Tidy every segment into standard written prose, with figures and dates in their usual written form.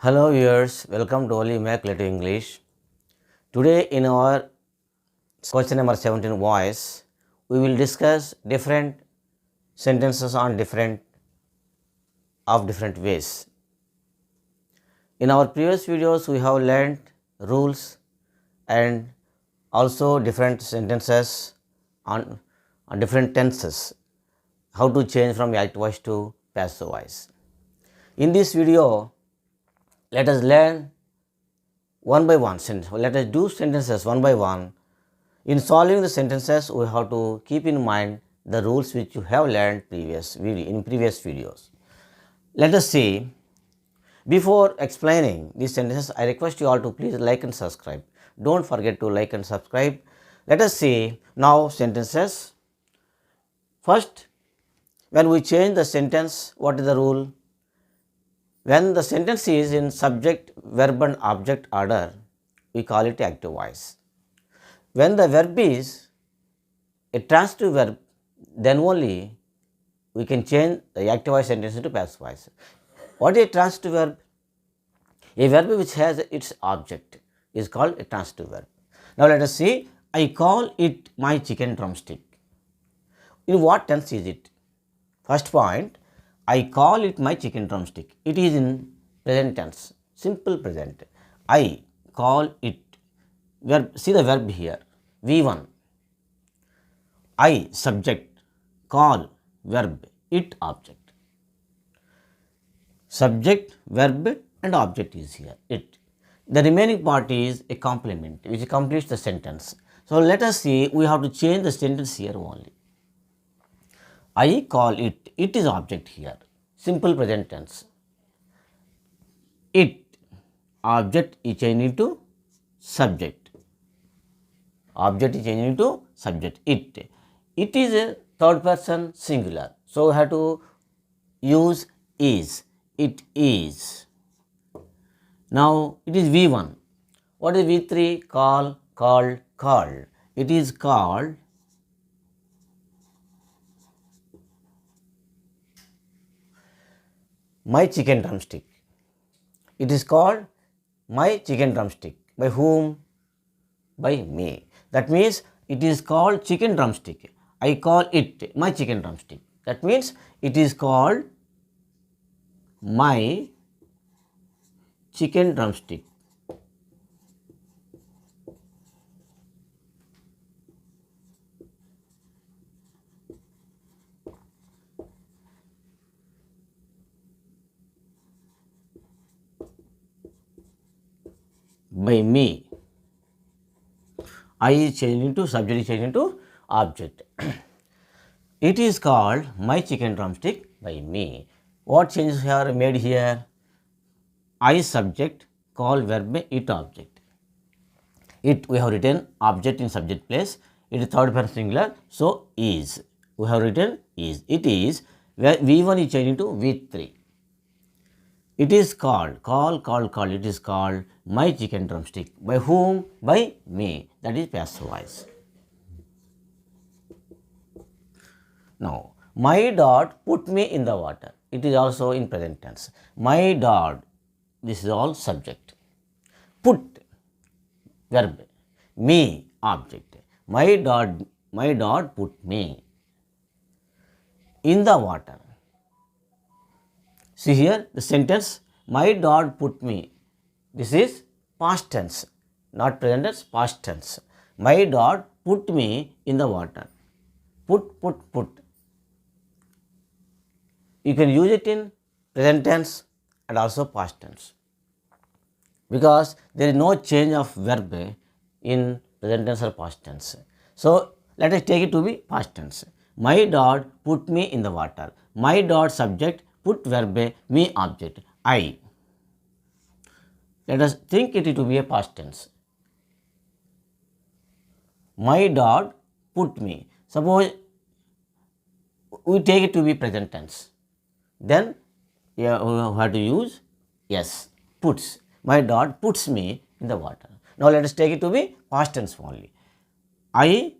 Hello viewers, welcome to Only Make Little English. Today in our question number 17 voice, we will discuss different sentences on different ways. In our previous videos, we have learned rules and also different sentences on different tenses, how to change from active voice to passive voice. In this video, let us learn one by one sentence. Let us do sentences one by one. In solving the sentences, we have to keep in mind the rules which you have learned in previous videos. Let us see. Before explaining these sentences, I request you all to please like and subscribe. Don't forget to like and subscribe. Let us see now sentences. First, when we change the sentence, what is the rule? When the sentence is in subject, verb and object order, we call it active voice. When the verb is a transitive verb, then only we can change the active voice sentence into passive voice. What is a transitive verb? A verb which has its object is called a transitive verb. Now let us see, I call it my chicken drumstick. In what tense is it? First point, I call it my chicken drumstick. It is in present tense, simple present. I call it. Verb, see the verb here, V1. I subject, call verb, it object. Subject, verb and object is here, it. The remaining part is a complement which completes the sentence. So let us see, we have to change the sentence here only. I call it, it is object here, simple present tense. It, object is changed into subject. Object is changed into subject, it. It is a third person singular. So we have to use is, it is. Now it is V1. What is V3? Call, called, called. It is called my chicken drumstick. It is called my chicken drumstick. By whom? By me. That means it is called chicken drumstick. I call it my chicken drumstick. That means it is called my chicken drumstick. By me. I is changed into subject, is changed into object. It is called my chicken drumstick by me. What changes are made here? I subject, call verb, it object. It, we have written object in subject place. It is third person singular. So is. We have written is. It is. Where V1 is changed into V3. It is called, called, it is called my chicken drumstick. By whom? By me. That is passive voice. Now, my dad put me in the water. It is also in present tense. My dad, this is all subject. Put, verb. Me, object. My dad put me in the water. See here the sentence, my dad put me. This is past tense, not present tense, past tense. My dad put me in the water. Put. You can use it in present tense and also past tense, because there is no change of verb in present tense or past tense. So let us take it to be past tense. My dad put me in the water. My dad subject, put verb, me object, I. Let us think it to be a past tense. My dad put me. Suppose we take it to be present tense. Then we have to use yes, puts. My dad puts me in the water. Now let us take it to be past tense only. I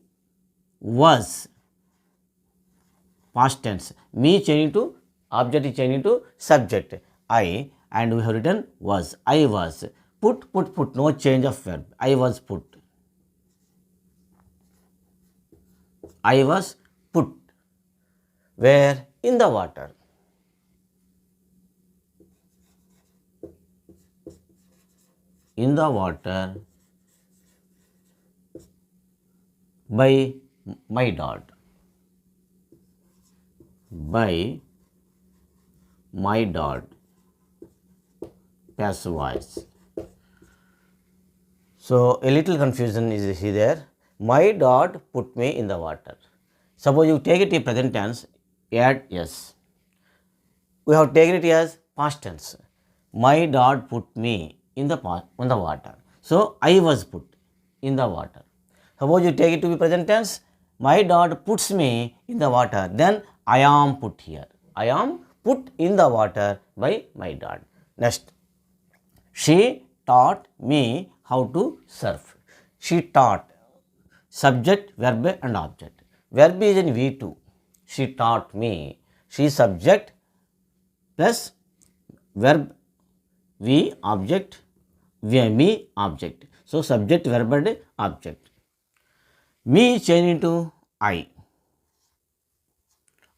was, past tense. Me changing to object is changing to subject. I and we have written was. I was. Put, no change of verb. I was put. I was put. Where? In the water. In the water by my dad. By my dad. Passive voice. So, a little confusion is there. My dad put me in the water. Suppose you take it in present tense, add yes. We have taken it as past tense. My dad put me in the water. So, I was put in the water. Suppose you take it to be present tense, my dad puts me in the water, then I am put here. I am put in the water by my dad. Next, she taught me how to surf. She taught. Subject, verb and object. Verb is in V2. She taught me. She subject plus verb V object, me object. So, subject, verb and object. Me change into I.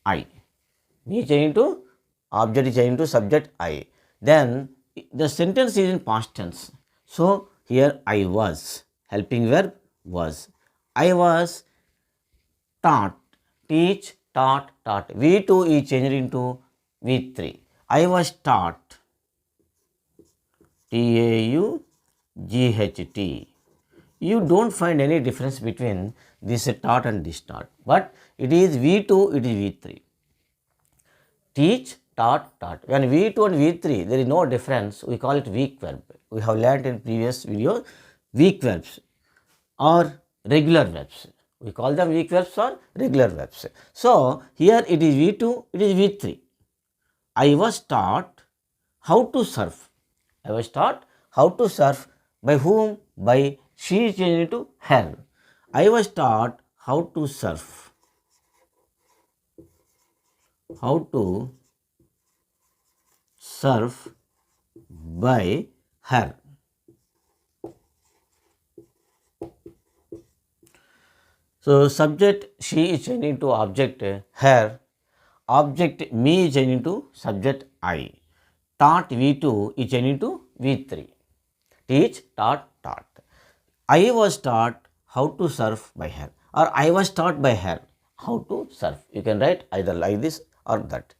I. Me change into object change into subject I. Then the sentence is in past tense. So, here I was. Helping verb was. I was taught. Teach, taught. V2 is changed into V3. I was taught. T-A-U-G-H-T. You don't find any difference between this taught and this taught. But it is V2, it is V3. Teach, taught. When V2 and V3, there is no difference. We call it weak verb. We have learnt in previous video weak verbs or regular verbs. We call them weak verbs or regular verbs. So, here it is V2, it is V3. I was taught how to surf. I was taught how to surf by whom? By she changed into her. I was taught how to surf. How to surf by her. So, subject she is changed into object her, object me is changed into subject I. Taught V2 is changed into V3. Teach, taught. I was taught how to surf by her, or I was taught by her how to surf. You can write either like this or that.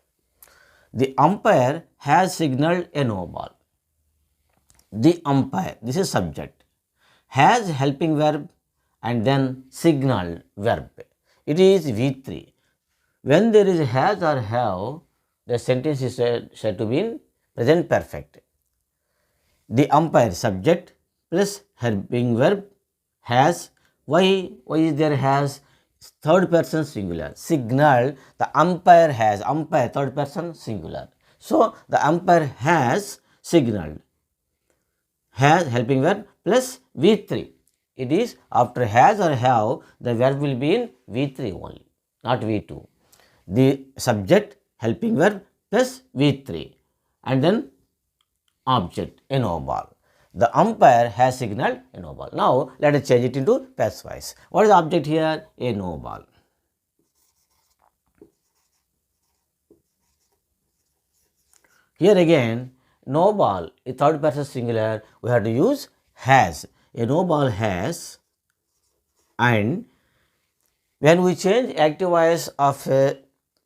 The umpire has signaled a no ball. The umpire, this is subject, has helping verb and then signaled verb. It is V3. When there is has or have, the sentence is said to be in present perfect. The umpire, subject plus helping verb has. Why is there has? Third person singular. Signaled, the umpire has. Umpire, third person singular. So, the umpire has signaled. Has helping verb plus V3. It is after has or have, the verb will be in V3 only, not V2. The subject, helping verb plus V3 and then object, a no ball. The umpire has signaled a no ball. Now, let us change it into passive voice. What is the object here? A no ball. Here again, no ball, a third person singular, we have to use has. A no ball has, and when we change active voice of a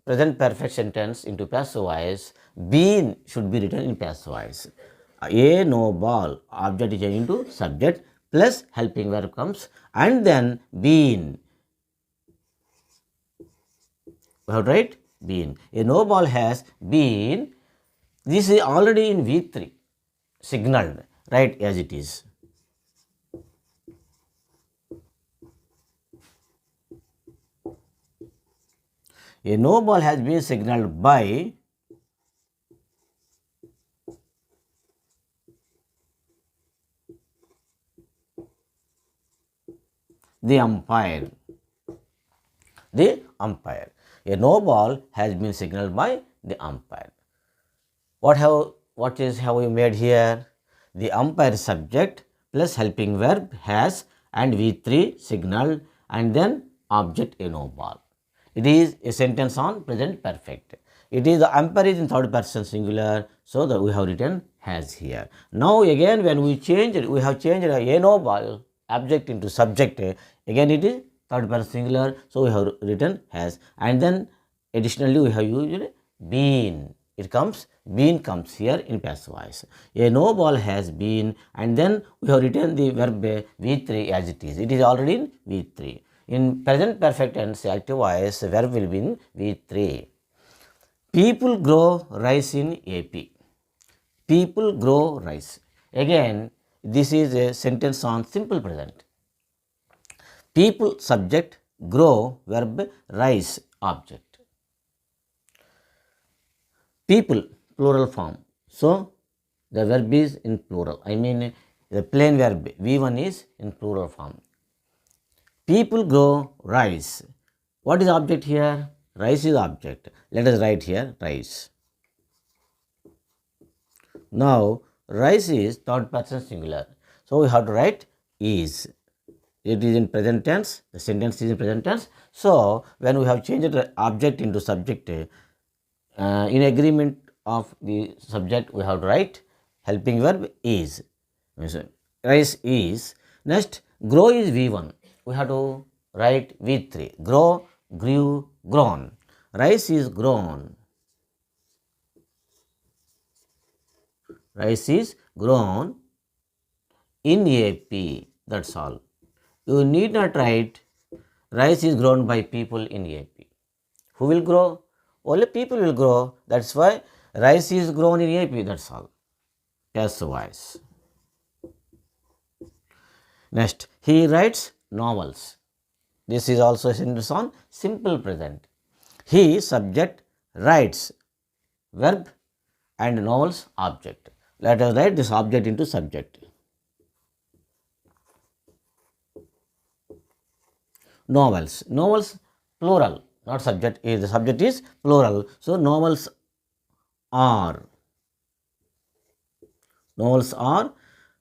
present perfect sentence into passive voice, been should be written in passive voice. A no ball, object is changed into subject plus helping verb comes and then been. We have to write been. A no ball has been. This is already in V3, signaled, right as it is. A no ball has been signaled by the umpire. The umpire. A no ball has been signaled by the umpire. What have what is how you made here? The umpire subject plus helping verb has and V3 signal and then object a no ball. It is a sentence on present perfect. It is the umpire is in third person singular, so that we have written has here. Now again when we change it, we have changed a no ball object into subject. Again it is third person singular, so we have written has, and then additionally we have used been. It comes, been comes here in passive voice. A no ball has been, and then we have written the verb V3 as it is. It is already in V3. In present perfect tense active voice, verb will be in V3. People grow rice in AP. People grow rice. Again, this is a sentence on simple present. People subject, grow verb, rise object. People plural form. So, the verb is in plural. I mean the plain verb V1 is in plural form. People grow rice. What is object here? Rice is object. Let us write here rice. Now, rice is third person singular. So, we have to write is. It is in present tense. The sentence is in present tense. So, when we have changed the object into subject, in agreement of the subject, we have to write helping verb is. Rice is. Next, grow is V1. We have to write V3. Grow, grew, grown. Rice is grown. Rice is grown in AP. That's all. You need not write rice is grown by people in AP. Who will grow? Only people will grow. That's why rice is grown in AP. That's all. Passive voice. Next, he writes novels. This is also a sentence on simple present. He subject writes verb and novels object. Let us write this object into subject. Novels. Novels plural, not subject. The subject is plural. So, novels are. Novels are.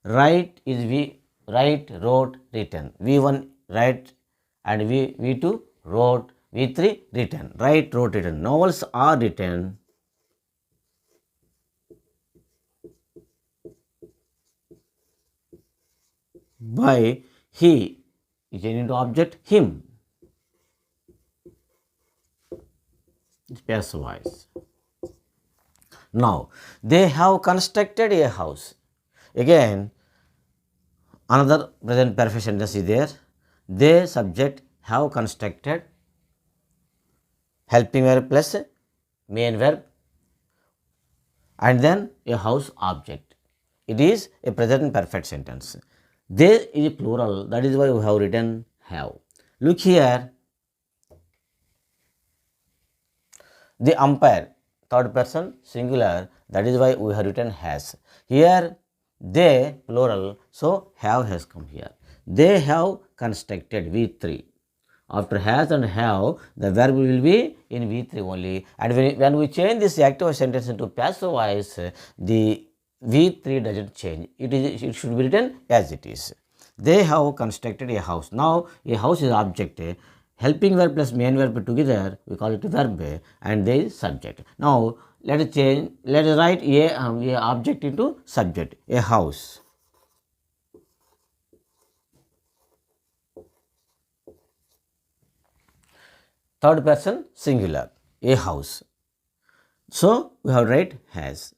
Write is write, wrote, written. V1 write and V2 wrote, V3 written. Write, wrote, written. Novels are written by he is into object him. It's passive voice. Now, they have constructed a house. Again, another present perfect sentence is there. They subject have constructed helping verb plus main verb and then a house object. It is a present perfect sentence. They is plural, that is why we have written have. Look here, the umpire, third person singular, that is why we have written has. Here they plural, so have has come here. They have constructed V3. After has and have, the verb will be in V3 only, and when we change this active sentence into passive voice, the V3 doesn't change. It should be written as it is. They have constructed a house. Now, a house is object. Helping verb plus main verb together, we call it a verb, and they is subject. Now, let us change. Let us write a object into subject. A house. Third person singular. A house. So, we have write has.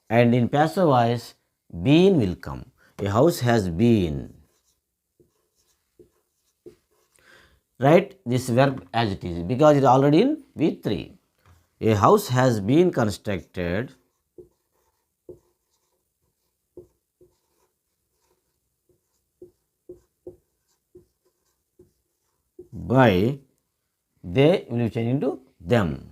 And in passive voice, been will come. A house has been. Write this verb as it is because it is already in V3. A house has been constructed by, they will change into them.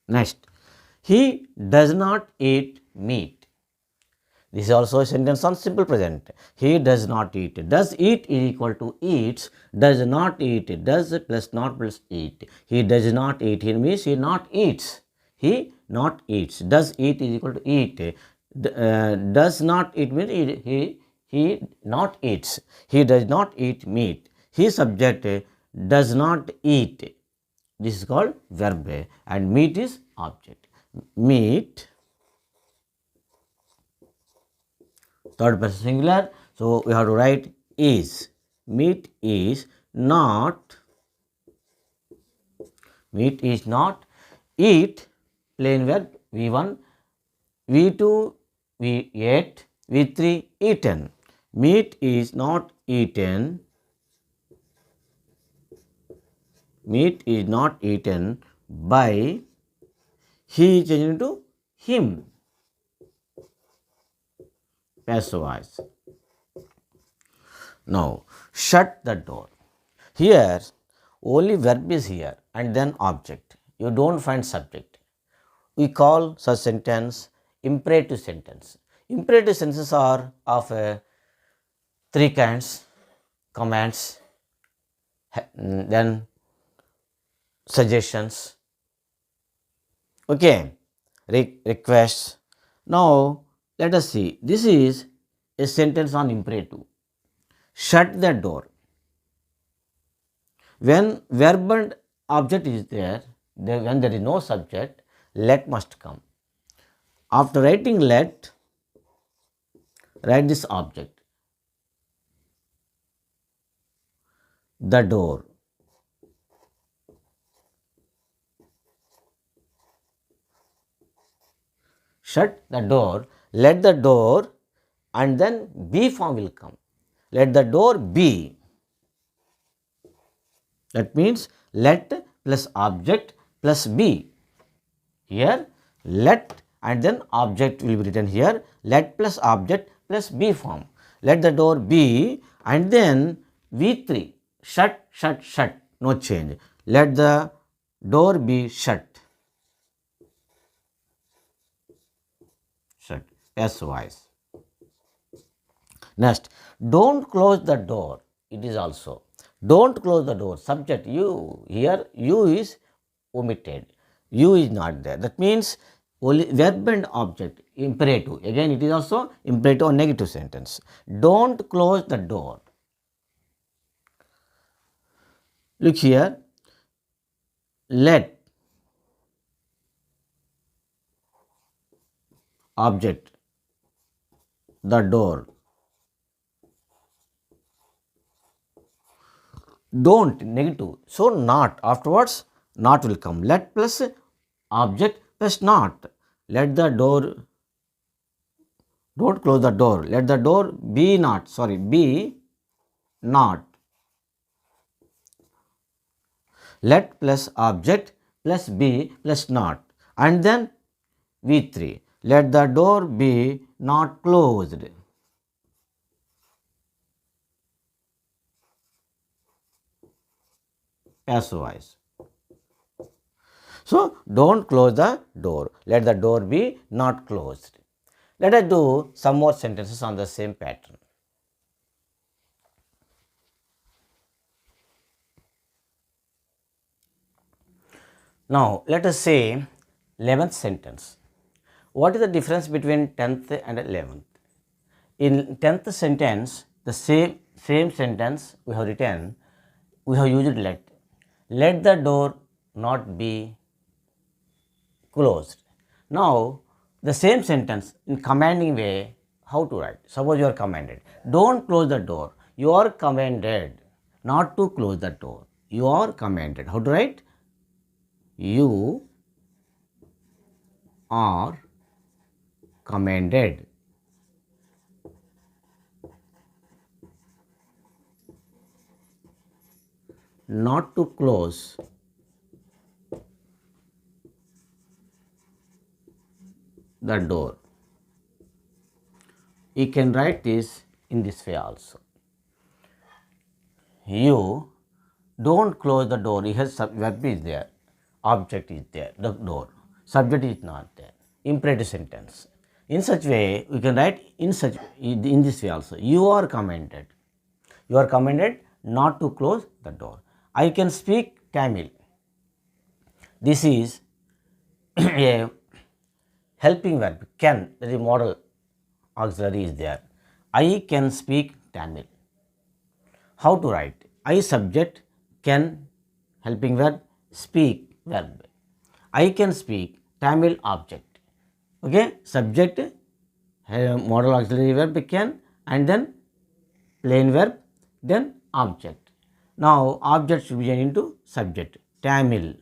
Next, he does not eat meat. This is also a sentence on simple present. He does not eat. Does eat is equal to eats. Does not eat. Does plus not plus eat. He does not eat. He means he not eats. He not eats. Does eat is equal to eat. Does not eat means he not eats. He does not eat meat. He subject does not eat. This is called verb and meat is object. Meat, third person singular. So we have to write is. Meat is not. Meat is not. Eat, plain verb V1, V2 we ate, V3 eaten. Meat is not eaten. Meat is not eaten by. He is changed into him. Passive voice. Now shut the door. Here only verb is here and then object. You don't find subject. We call such sentence imperative sentence. Imperative sentences are of three kinds: commands, then suggestions, okay, requests. Now let us see. This is a sentence on imperative. Shut the door. When verb and object is there, when there is no subject, let must come. After writing let, write this object. The door. Shut the door, let the door, and then be form will come. Let the door be. That means let plus object plus be. Here let and then object will be written here. Let plus object plus be form. Let the door be and then V3. Shut, shut, shut. No change. Let the door be shut. Shut. S voice. Next, don't close the door. It is also. Don't close the door. Subject you. Here you is omitted. You is not there. That means only verb and object. Imperative. Again it is also imperative or negative sentence. Don't close the door. Look here. Let object the door. Don't negative. So not afterwards not will come. Let plus object plus not. Let the door. Don't close the door. Let the door be not. Sorry, be not. Let plus object plus be plus not. And then V3. Let the door be not closed. Passive voice. So don't close the door. Let the door be not closed. Let us do some more sentences on the same pattern. Now let us say 11th sentence. What is the difference between 10th and 11th? In 10th sentence, the same sentence we have written, we have used let. Let the door not be closed. Now the same sentence in commanding way, how to write? Suppose you are commanded. Don't close the door. You are commanded not to close the door. You are commanded. How to write? You are commanded not to close the door. You can write this in this way also. You don't close the door. Here verb is there, object is there, the door. Subject is not there. Imperative sentence. In such way, we can write in this way also. You are commanded. You are commanded not to close the door. I can speak Tamil. This is a helping verb. Can, that is modal auxiliary is there. I can speak Tamil. How to write? I subject, can helping verb, speak verb. I can speak Tamil object. Okay, subject, modal auxiliary verb can, and then plain verb, then object. Now object should be changed into subject. Tamil.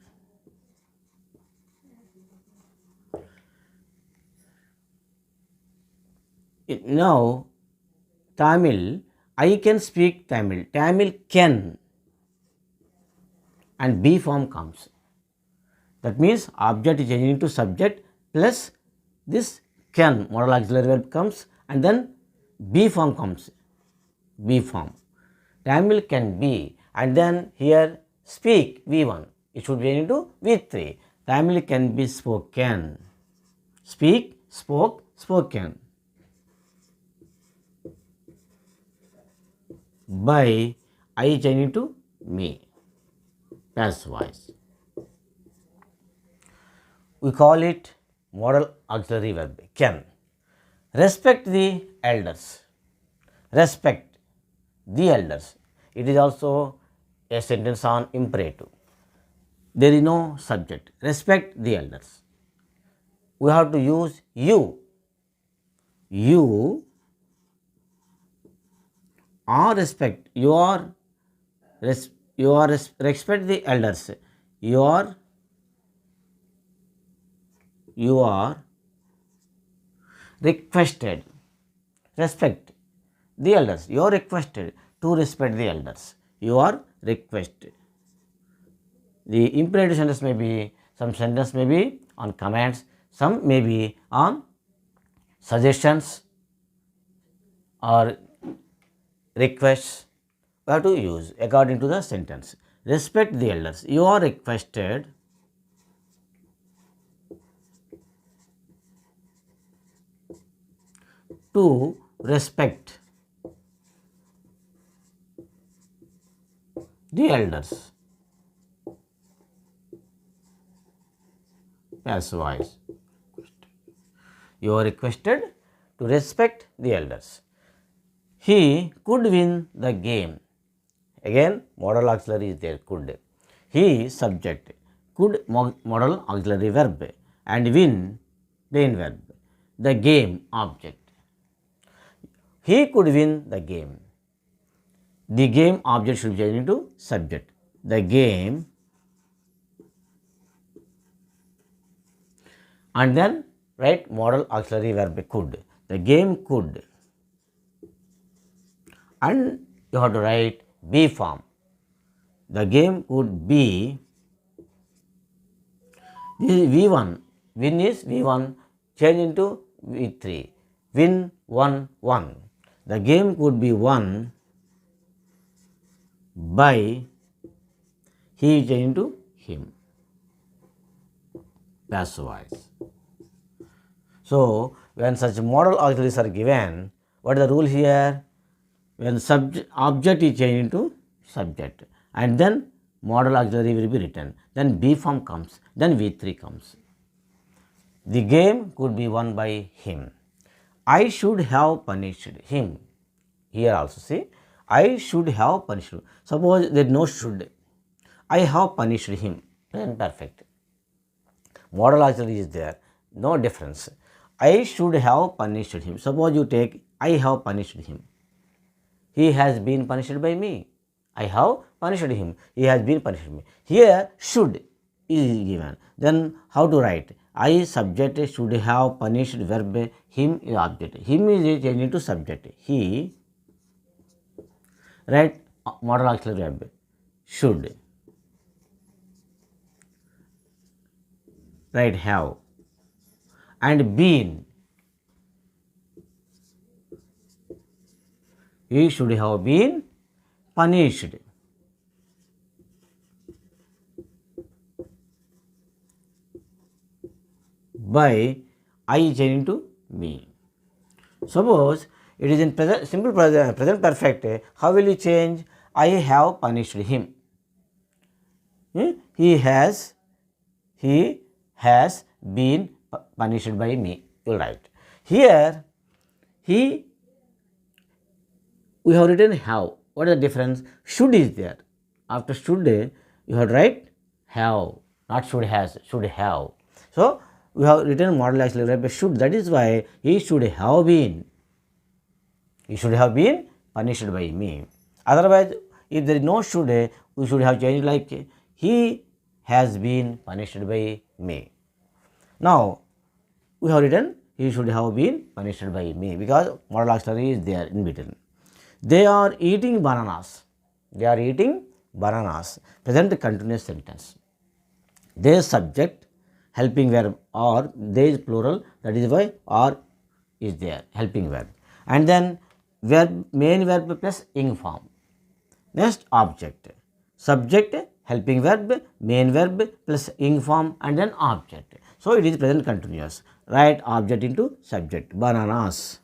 Now Tamil, I can speak Tamil. Tamil can, and be form comes. That means object is changed into subject plus this can, modal auxiliary verb comes, and then be form comes. Be form. Tamil can be, and then here speak V1. It should be changed into V3. Tamil can be spoken. Speak, spoke, spoken. By, I change into me. Passive voice. We call it modal auxiliary verb, can. Respect the elders. Respect the elders. It is also a sentence on imperative. There is no subject. Respect the elders. We have to use you. You are respect. You are respect the elders. You are requested. Respect the elders. You are requested to respect the elders. You are requested. The imperative sentence may be, some sentence may be on commands, some may be on suggestions or requests. We have to use according to the sentence. Respect the elders. You are requested to respect the elders. Passive voice. You are requested to respect the elders. He could win the game. Again, modal auxiliary is there, could. He subject, could modal auxiliary verb, and win plain verb. The game object. He could win the game. The game object should be changed into subject. The game, and then write modal auxiliary verb could. The game could, and you have to write be form. The game could be, this is V1, win is V1, change into V3, win 1 1. The game could be won by, he change into him. Passive voice. So when such modal auxiliaries are given, what is the rule here? When object is changed into subject, and then modal auxiliary will be written, then B form comes, then V3 comes. The game could be won by him. I should have punished him. Here also see, I should have punished. Suppose there is no should. I have punished him. Then perfect. Modal auxiliary is there, no difference. I should have punished him. Suppose you take I have punished him. He has been punished by me. I have punished him. He has been punished by me. Here should is given. Then how to write? I subject should have punished verb, him is object. Him is changed into subject. He, write modal auxiliary verb should. Write have, and been. He should have been punished. By, I change into me. Suppose it is in present, simple present perfect. How will you change? I have punished him. He has been punished by me. You write. Here, he, we have written have. What is the difference? Should is there. After should, you have to write have, not should has, should have. So, we have written model auxiliary should. That is why he should have been. He should have been punished by me. Otherwise, if there is no should, we should have changed like he has been punished by me. Now, we have written he should have been punished by me because modal auxiliary is there in between. They are eating bananas. They are eating bananas. Present continuous sentence. Their subject, helping verb or they is plural, that is why or is there, helping verb. And then verb, main verb plus ing form. Next object. Subject, helping verb, main verb plus ing form and then object. So, it is present continuous. Write object into subject. Bananas.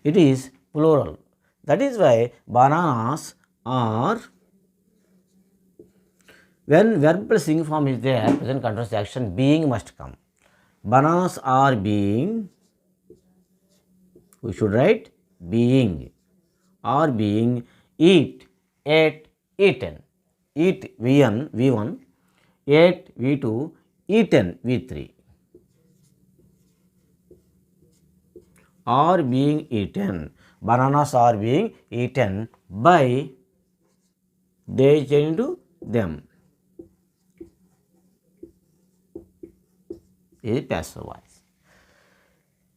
It is plural. That is why bananas are, when verb plus ing form is there, present continuous action, being must come. Bananas are being, we should write being, are being, eat, ate, eaten. Eat V1, ate V2, eaten V3. Are being eaten. Bananas are being eaten by, they change to them. This is passive voice.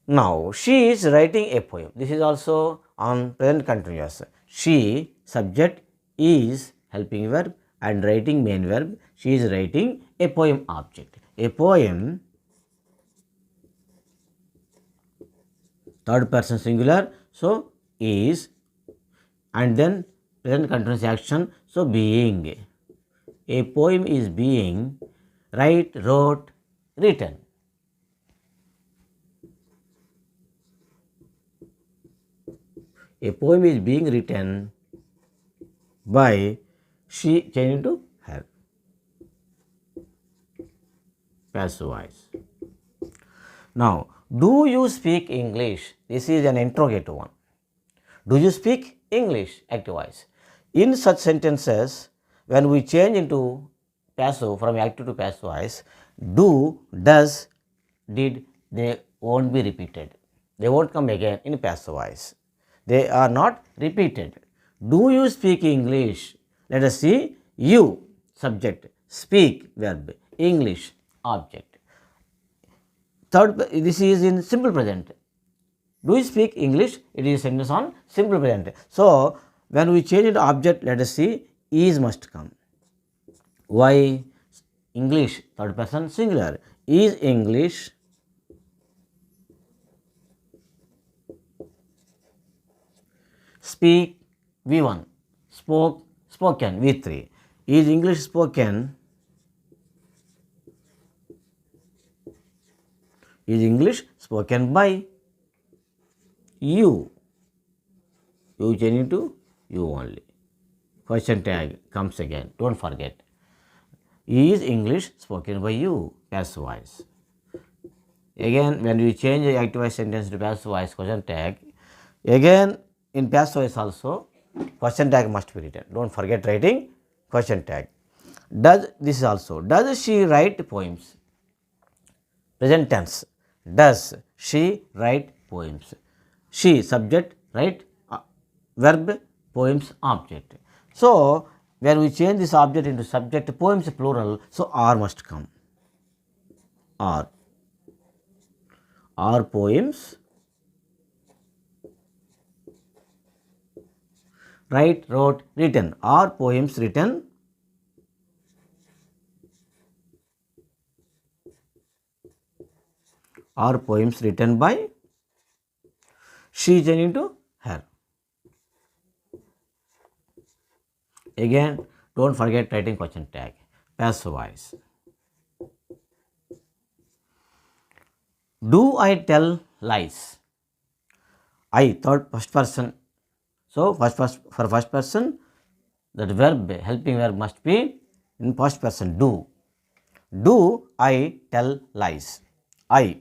Now, she is writing a poem. This is also on present continuous. She, subject, is helping verb and writing main verb. She is writing a poem object. A poem, third person singular, so is, and then present continuous action, so being. A poem is being, write, wrote, written. A poem is being written by, she changed to her. Passive voice. Now, do you speak English? This is an interrogative one. Do you speak English? Active voice. In such sentences, when we change into passive, from active to passive voice, do, does, did, they won't be repeated. They won't come again in passive voice. They are not repeated. Do you speak English? Let us see. You, subject, speak, verb, English, object. Third, this is in simple present. Do you speak English? It is a sentence on simple present. So, when we change it to object, let us see, is must come. Why? English, third person singular. Is English speak V1, spoke, spoken V3. Is English spoken? Is English spoken by you? You change to you only. Question tag comes again. Don't forget. Is English spoken by you? Passive voice. Again, when we change the active voice sentence to passive voice, question tag. Again, in passive voice also, question tag must be written. Don't forget writing question tag. Does, this is also, does she write poems? Present tense. Does she write poems? She, subject, write, verb, poems, object. So, when we change this object into subject, poems plural, so are must come. Are poems, write, wrote, written. Are poems written? Are poems written by? She changed into her. Again, don't forget writing question tag. Passive voice. Do I tell lies? I, third first person. So, for first person, that verb, helping verb must be in first person, do. Do I tell lies? I,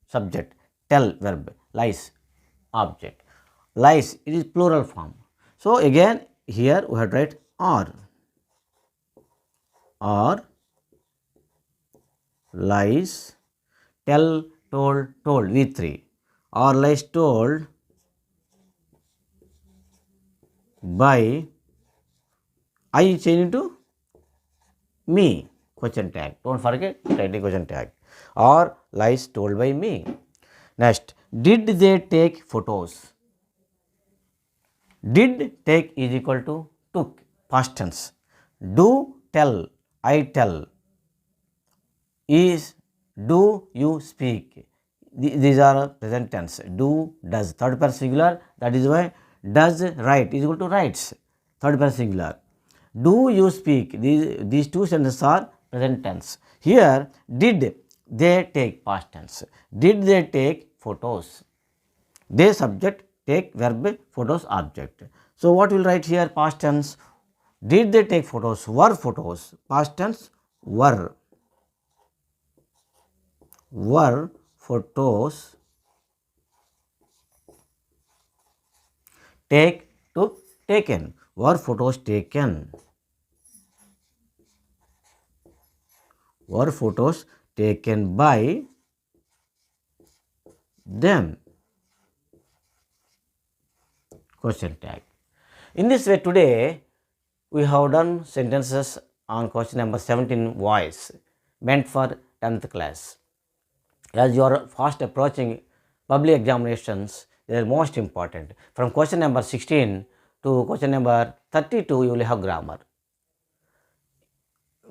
subject, tell verb, lies, object. Lies, it is plural form. So, again here we have to write or lies, tell, told, V3, or lies told by, I change into me, question tag. Don't forget writing question tag, or lies told by me. Next, did they take photos? Did take is equal to took, past tense. Do, tell, I tell. Is, do you speak? These are present tense. Do, does, third person singular, that is why does write is equal to writes, third person singular. Do you speak? These two sentences are present tense. Here, did they take, past tense. Did they take photos? They, subject, take, verb, photos, object. So, what we will write here, past tense? Did they take photos? Were photos, past tense, were photos, take, took, taken, were photos taken, were photos taken by them, question tag. In this way, today we have done sentences on question number 17, voice, meant for 10th class. As you are fast approaching public examinations, they are most important. From question number 16 to question number 32, you will have grammar.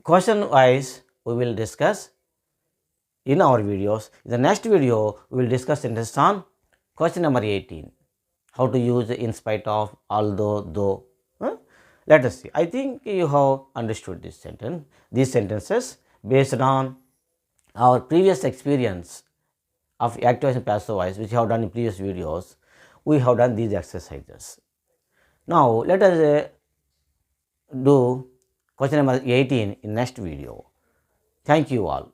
Question wise, we will discuss in our videos. In the next video, we will discuss sentences on question number 18, how to use in spite of, although, though. Let us see. I think you have understood this sentence, these sentences based on our previous experience of active and passive voice, which we have done in previous videos. We have done these exercises. Now, let us do question number 18 in next video. Thank you all.